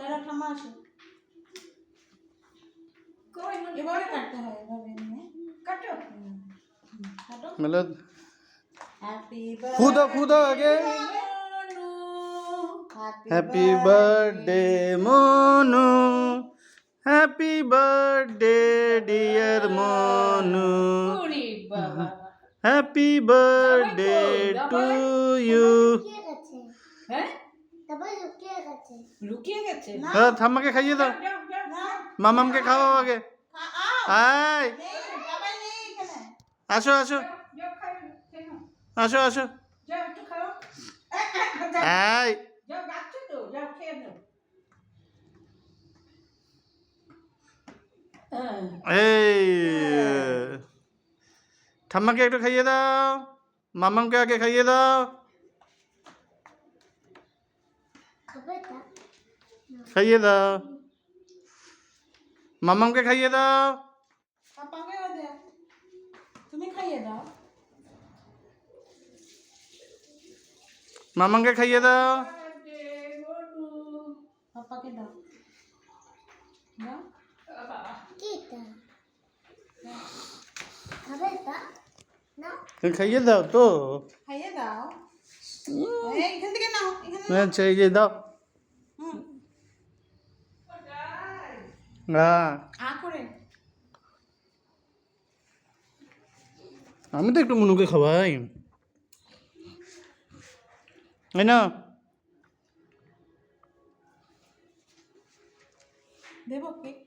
দাঁড়া ঠাম্মা আসো। এভাবে কাটতে হয়, এভাবে নিয়ে কাটো। কাটো। मतलब হ্যাপি खुदा आगे happy birthday Monu happy birthday dear Monu ওরে বাবা, हैप्पी बर्थडे टू यू হ্যাঁ লুকিয়ে গেছে না। थम्मा के खाइए दो যাও, না मामम के खाओ आगे आय সবাই নেই এখানে। आशो आशो যাও খাও, খেয়ে নাও। आशो आशो যাও একটু খাও। आय যাও যাচ্ছ তো, যাও খেয়ে নাও। ए थम्मा के एक खाइए दाओ मामम के आके खाइए दाओ खाइए दाओ मामम के खाइए दाओ পাপাকেও দে, তুমি খাইয়ে দাও। मामम के खाइए दाओ পাপাকে দাও, দাও। खाइए दाओ तो খাইয়ে দাও। এইখান থেকে নাও, এখানে নাও। अच्छा ये दाओ হুম, हाँ আ করে। আমি তো একটু মনুকে খাওয়াই তাই না দেবো কেক?